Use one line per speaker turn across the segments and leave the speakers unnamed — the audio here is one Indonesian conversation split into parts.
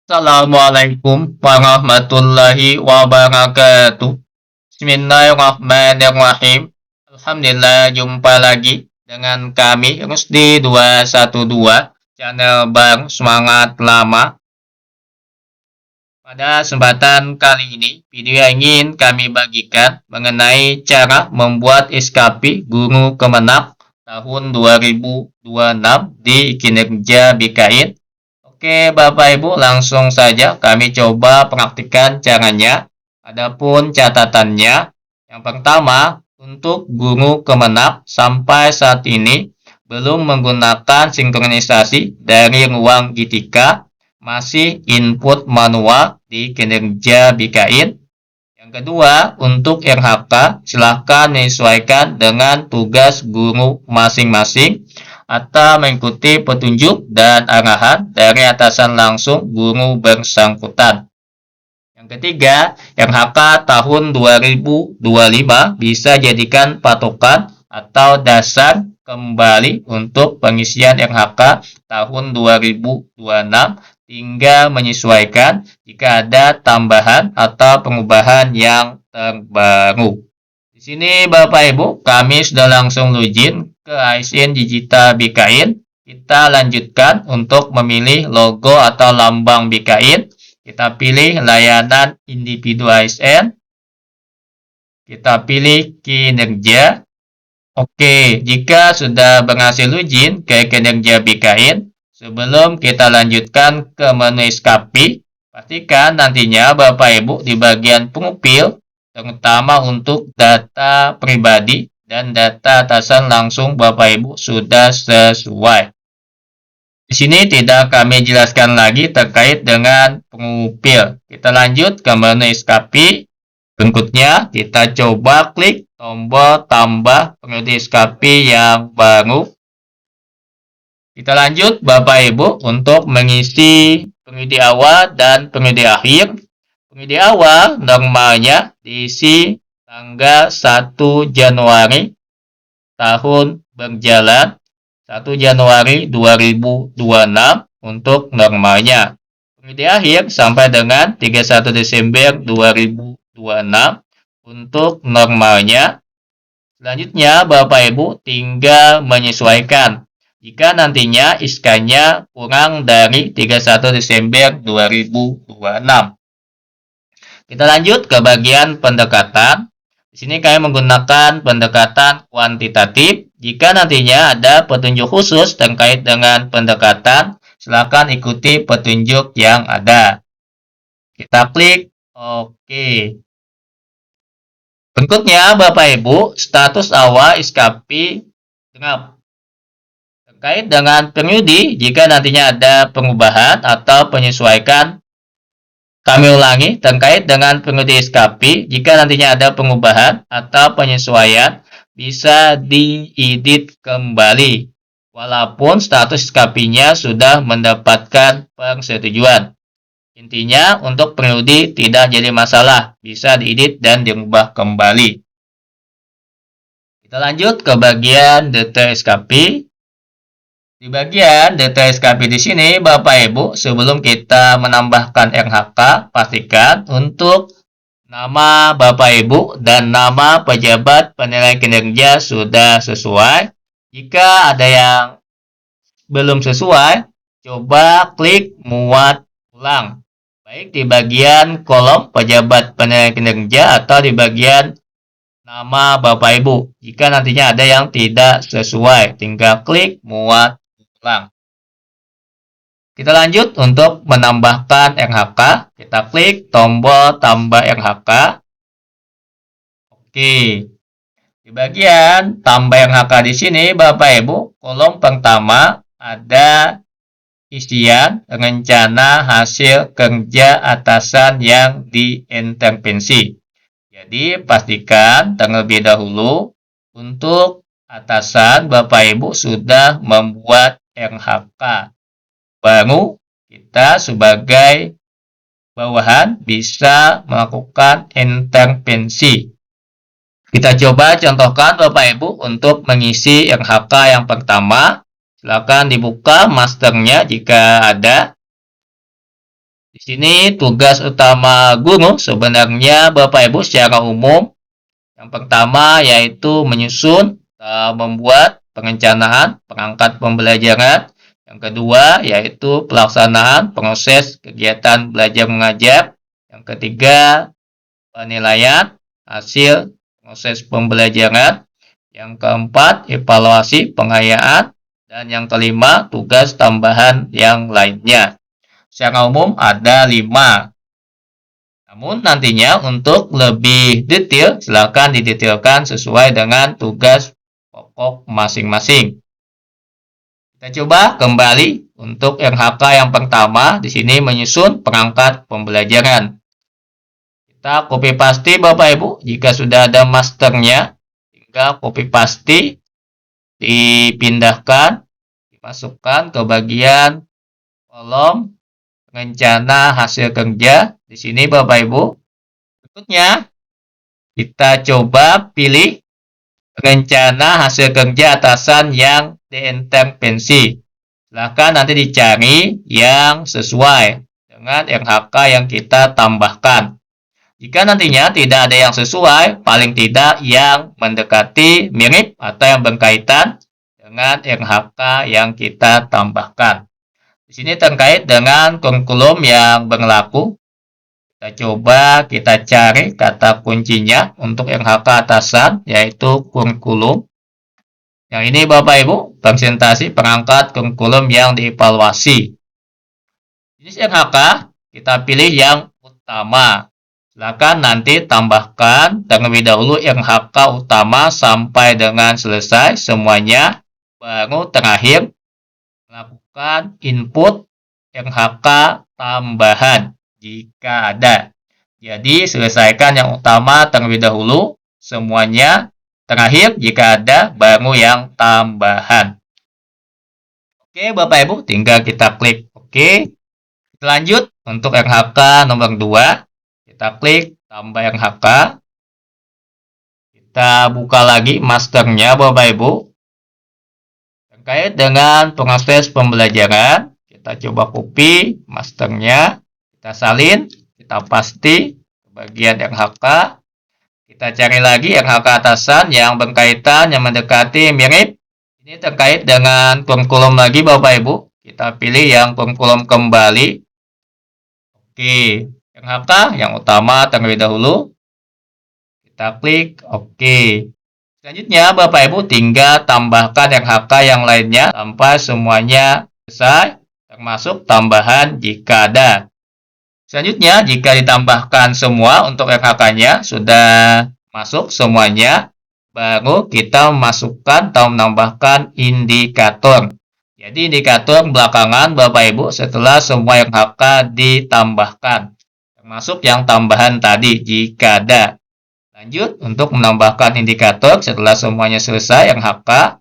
Assalamualaikum warahmatullahi wabarakatuh. Bismillahirrahmanirrahim. Alhamdulillah, jumpa lagi dengan kami Rusdi 212, channel Bang Semangat Lama. Pada kesempatan kali ini, video yang ingin kami bagikan mengenai cara membuat SKP Guru Kemenak tahun 2026 di kinerja BKIN. Oke, Bapak Ibu, langsung saja kami coba praktikkan caranya. Adapun catatannya, yang pertama, untuk Guru Kemenak sampai saat ini belum menggunakan sinkronisasi dari ruang GTK, masih input manual di kinerja BKIN. Yang kedua, untuk RHK, silakan menyesuaikan dengan tugas guru masing-masing atau mengikuti petunjuk dan arahan dari atasan langsung guru bersangkutan. Yang ketiga, RHK tahun 2025 bisa jadikan patokan atau dasar kembali untuk pengisian RHK tahun 2026, tinggal menyesuaikan jika ada tambahan atau pengubahan yang terbaru. Di sini Bapak Ibu, kami sudah langsung login ke ASN Digital BKIN. Kita lanjutkan untuk memilih logo atau lambang BKIN. Kita pilih layanan individu ASN. Kita pilih kinerja. Oke, jika sudah berhasil login ke kinerja BKIN, sebelum kita lanjutkan ke menu SKP, pastikan nantinya Bapak Ibu di bagian profil, terutama untuk data pribadi dan data atasan langsung Bapak Ibu sudah sesuai. Di sini tidak kami jelaskan lagi terkait dengan profil. Kita lanjut ke menu SKP. Berikutnya kita coba klik tombol tambah periode SKP yang baru. Kita lanjut Bapak Ibu untuk mengisi periode awal dan periode akhir. Periode awal normalnya diisi tanggal 1 Januari tahun berjalan 1 Januari 2026 untuk normalnya. Periode akhir sampai dengan 31 Desember 2026 untuk normalnya. Selanjutnya Bapak Ibu tinggal menyesuaikan jika nantinya SK-nya kurang dari 31 Desember 2026. Kita lanjut ke bagian pendekatan. Di sini kami menggunakan pendekatan kuantitatif. Jika nantinya ada petunjuk khusus terkait dengan pendekatan, silakan ikuti petunjuk yang ada. Kita klik OK. Berikutnya Bapak Ibu, status awal SKP genap. Terkait dengan periode, jika nantinya ada pengubahan atau penyesuaian, kami ulangi, terkait dengan periode SKP, jika nantinya ada pengubahan atau penyesuaian, bisa diedit kembali, walaupun status SKP-nya sudah mendapatkan persetujuan. Intinya, untuk periode tidak jadi masalah, bisa diedit dan diubah kembali. Kita lanjut ke bagian detail SKP. Di bagian detail SKP di sini, Bapak Ibu, sebelum kita menambahkan RHK, pastikan untuk nama Bapak Ibu dan nama pejabat penilai kinerja sudah sesuai. Jika ada yang belum sesuai, coba klik muat ulang. Baik di bagian kolom pejabat penilai kinerja atau di bagian nama Bapak Ibu. Jika nantinya ada yang tidak sesuai, tinggal klik muat ulang. Kita lanjut untuk menambahkan RHK. Kita klik tombol tambah RHK. Oke. Di bagian tambah RHK di sini Bapak Ibu, kolom pertama ada isian rencana hasil kerja atasan yang diintervensi. Jadi pastikan terlebih dahulu untuk atasan Bapak Ibu sudah membuat RHK. Baru kita sebagai bawahan bisa melakukan intervensi. Kita coba contohkan Bapak Ibu untuk mengisi RHK yang pertama. Silakan dibuka masternya jika ada. Di Di sini tugas utama guru sebenarnya Bapak Ibu secara umum yang pertama yaitu menyusun atau membuat perencanaan perangkat pembelajaran. Yang kedua yaitu pelaksanaan proses kegiatan belajar mengajar. Yang ketiga penilaian hasil proses pembelajaran. Yang keempat evaluasi pengayaan. Dan yang kelima tugas tambahan yang lainnya. Secara umum ada 5. Namun nantinya untuk lebih detail, silakan didetailkan sesuai dengan tugas pokok masing-masing. Kita coba kembali untuk RHK yang pertama, di sini menyusun perangkat pembelajaran. Kita copy paste Bapak Ibu, jika sudah ada masternya, tinggal copy paste, dipindahkan, dimasukkan ke bagian kolom rencana hasil kerja. Di sini Bapak Ibu. Berikutnya kita coba pilih rencana hasil kerja atasan yang diintervensi. Silahkan nanti dicari yang sesuai dengan RHK yang kita tambahkan. Jika nantinya tidak ada yang sesuai, paling tidak yang mendekati, mirip, atau yang berkaitan dengan RHK yang kita tambahkan. Di sini terkait dengan kurikulum yang berlaku. Kita coba kita cari kata kuncinya untuk RHK atasan, yaitu kurikulum. Yang ini Bapak Ibu, presentasi perangkat kurikulum yang dievaluasi. Jenis RHK, kita pilih yang utama. Silakan nanti tambahkan terlebih dahulu RHK utama sampai dengan selesai semuanya. Baru terakhir melakukan input RHK tambahan jika ada. Jadi selesaikan yang utama terlebih dahulu semuanya. Terakhir jika ada baru yang tambahan. Oke Bapak Ibu, tinggal kita klik OK. Kita lanjut untuk RHK nomor 2. Kita klik tambah RHK. Kita buka lagi masternya Bapak Ibu. Terkait dengan proses pembelajaran, kita coba copy masternya. Kita salin, kita paste ke bagian RHK. Kita cari lagi RHK atasan yang berkaitan, yang mendekati, mirip. Ini terkait dengan kurikulum lagi Bapak Ibu. Kita pilih yang kurikulum kembali. Oke, RHK yang utama terlebih dahulu. Kita klik OK. Selanjutnya Bapak Ibu tinggal tambahkan RHK yang lainnya sampai semuanya selesai, termasuk tambahan jika ada. Selanjutnya, jika ditambahkan semua untuk RHK-nya sudah masuk semuanya, baru kita masukkan atau menambahkan indikator. Jadi indikator belakangan Bapak Ibu setelah semua RHK ditambahkan, termasuk yang tambahan tadi jika ada. Lanjut untuk menambahkan indikator setelah semuanya selesai RHK,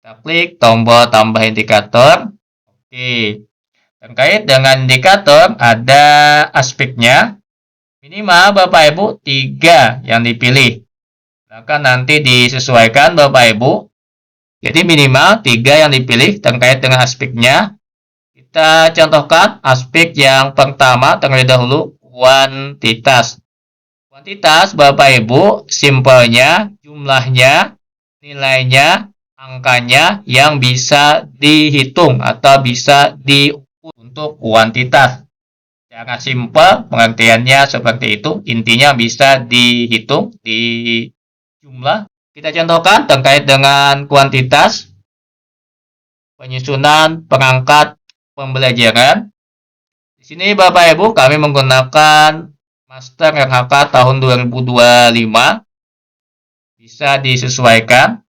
kita klik tombol tambah indikator. Oke. Terkait dengan indikator, ada aspeknya. Minimal Bapak Ibu 3 yang dipilih. Maka nanti disesuaikan Bapak Ibu. Jadi minimal 3 yang dipilih terkait dengan aspeknya. Kita contohkan aspek yang pertama terlebih dahulu, kuantitas. Kuantitas Bapak Ibu, simpelnya, jumlahnya, nilainya, angkanya yang bisa dihitung atau bisa diukur. Untuk kuantitas, secara simpel pengertiannya seperti itu. Intinya bisa dihitung di jumlah. Kita contohkan terkait dengan kuantitas, penyusunan perangkat pembelajaran. Di sini Bapak Ibu kami menggunakan master RHK tahun 2025. Bisa disesuaikan.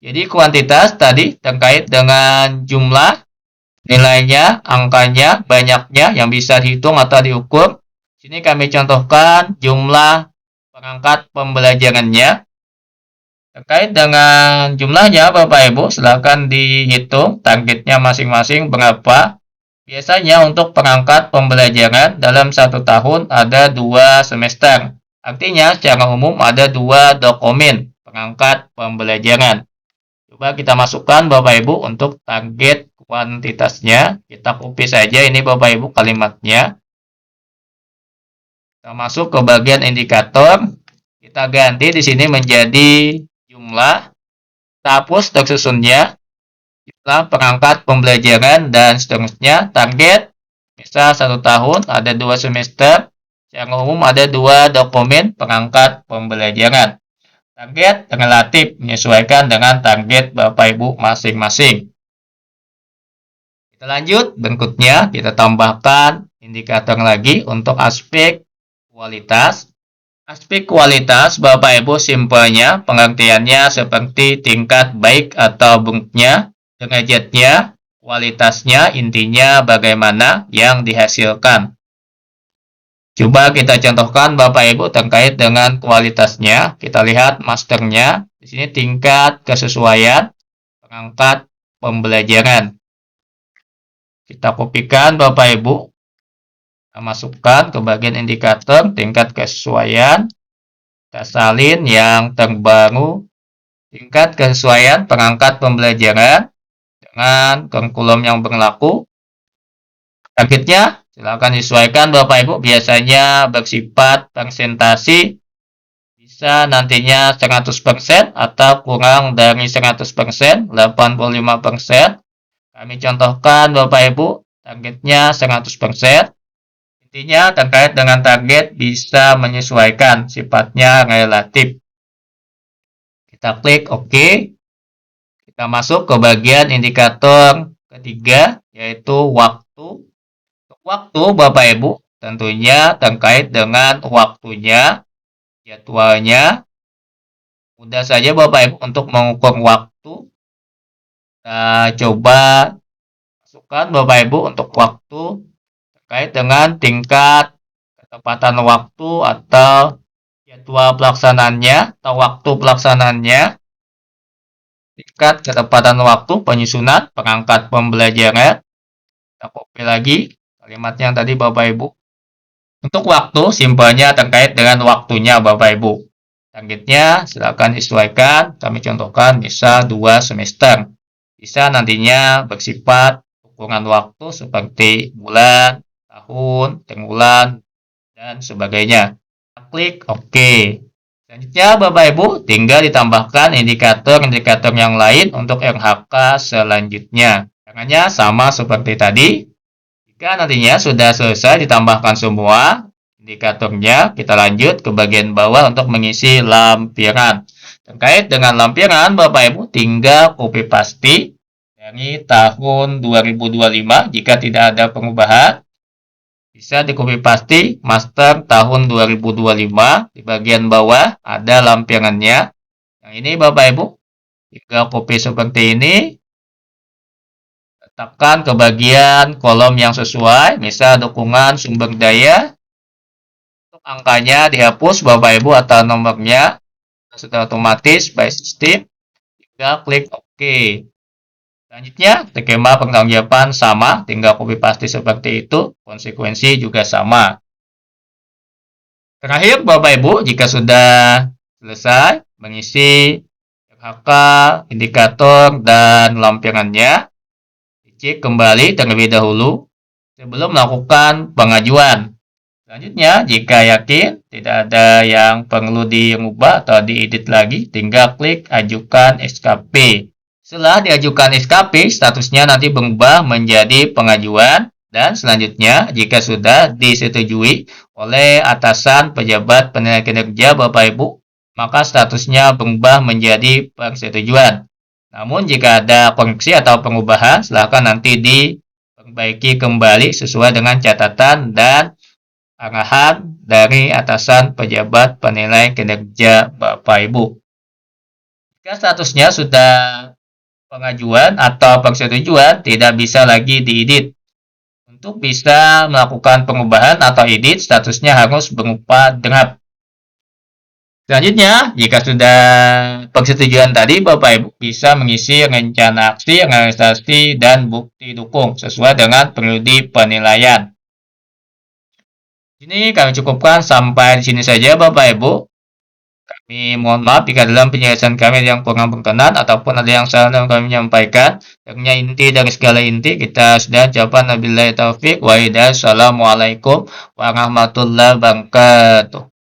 Jadi kuantitas tadi terkait dengan jumlah, nilainya, angkanya, banyaknya yang bisa dihitung atau diukur. Sini kami contohkan jumlah perangkat pembelajarannya. Terkait dengan jumlahnya Bapak Ibu silakan dihitung targetnya masing-masing berapa. Biasanya untuk perangkat pembelajaran dalam 1 tahun ada 2 semester. Artinya secara umum ada 2 dokumen perangkat pembelajaran. Coba kita masukkan Bapak Ibu untuk target kuantitasnya. Kita copy saja ini Bapak Ibu kalimatnya. Kita masuk ke bagian indikator. Kita ganti di sini menjadi jumlah. Kita hapus tersusunnya. Jumlah perangkat pembelajaran dan seterusnya. Target misal 1 tahun ada 2 semester. Secara umum ada 2 dokumen perangkat pembelajaran. Target relatif menyesuaikan dengan target Bapak Ibu masing-masing. Kita lanjut, berikutnya kita tambahkan indikator lagi untuk aspek kualitas. Aspek kualitas Bapak Ibu simpelnya pengertiannya seperti tingkat baik atau buruknya, derajatnya, kualitasnya, intinya bagaimana yang dihasilkan. Coba kita contohkan Bapak Ibu terkait dengan kualitasnya. Kita lihat masternya. Di sini tingkat kesesuaian perangkat pembelajaran. Kita kopikan Bapak Ibu. Kita masukkan ke bagian indikator tingkat kesesuaian. Kita salin yang terbaru. Tingkat kesesuaian perangkat pembelajaran dengan kurikulum yang berlaku. Targetnya silakan disesuaikan Bapak Ibu, biasanya bersifat persentasi, bisa nantinya 100% atau kurang dari 100%, 85%. Kami contohkan Bapak Ibu, targetnya 100%. Intinya terkait dengan target bisa menyesuaikan, sifatnya relatif. Kita klik OK. Kita masuk ke bagian indikator ketiga, yaitu waktu. Waktu Bapak Ibu tentunya terkait dengan waktunya, jadwalnya. Mudah saja Bapak Ibu untuk mengukur waktu. Kita coba masukkan Bapak Ibu untuk waktu terkait dengan tingkat ketepatan waktu atau jadwal pelaksanaannya atau waktu pelaksanaannya. Tingkat ketepatan waktu penyusunan perangkat pembelajaran. Kita copy lagi kalimat yang tadi Bapak Ibu. Untuk waktu, simpelnya terkait dengan waktunya Bapak Ibu. Targetnya silakan disesuaikan. Kami contohkan bisa 2 semester. Bisa nantinya bersifat ukuran waktu seperti bulan, tahun, triwulan, dan sebagainya. Kita klik OK. Selanjutnya Bapak Ibu tinggal ditambahkan indikator-indikator yang lain untuk RHK selanjutnya. Caranya sama seperti tadi. Jika nantinya sudah selesai ditambahkan semua indikatornya, kita lanjut ke bagian bawah untuk mengisi lampiran. Terkait dengan lampiran, Bapak Ibu tinggal copy paste dari tahun 2025 jika tidak ada perubahan. Bisa di copy paste master tahun 2025. Di bagian bawah ada lampirannya. Yang ini Bapak Ibu tinggal copy seperti ini. Letakkan ke bagian kolom yang sesuai, misal dukungan sumber daya. Untuk angkanya dihapus Bapak Ibu atau nomornya sudah otomatis by system. Tinggal klik OK. Selanjutnya, skema pertanggungjawaban sama, tinggal copy paste seperti itu, konsekuensi juga sama. Terakhir Bapak Ibu, jika sudah selesai mengisi RHK, indikator, dan lampirannya, cek kembali terlebih dahulu sebelum melakukan pengajuan. Selanjutnya, jika yakin tidak ada yang perlu diubah atau diedit lagi, tinggal klik ajukan SKP. Setelah diajukan SKP, statusnya nanti berubah menjadi pengajuan. Dan selanjutnya, jika sudah disetujui oleh atasan pejabat penilaian kinerja Bapak Ibu, maka statusnya berubah menjadi persetujuan. Namun jika ada koreksi atau pengubahan, silakan nanti diperbaiki kembali sesuai dengan catatan dan arahan dari atasan pejabat penilai kinerja Bapak Ibu. Jika statusnya sudah pengajuan atau persetujuan, tidak bisa lagi diedit. Untuk bisa melakukan pengubahan atau edit, statusnya harus berupa draft. Selanjutnya, jika sudah persetujuan tadi, Bapak Ibu bisa mengisi rencana aksi, realisasi, dan bukti dukung sesuai dengan periode penilaian. Ini kami cukupkan sampai di sini saja Bapak Ibu. Kami mohon maaf jika dalam penjelasan kami yang kurang berkenan ataupun ada yang salah dalam kami menyampaikan. Karena inti dari segala inti kita sudah jawaban. Wabillahi taufik wa hidayah. Assalamualaikum warahmatullahi wabarakatuh.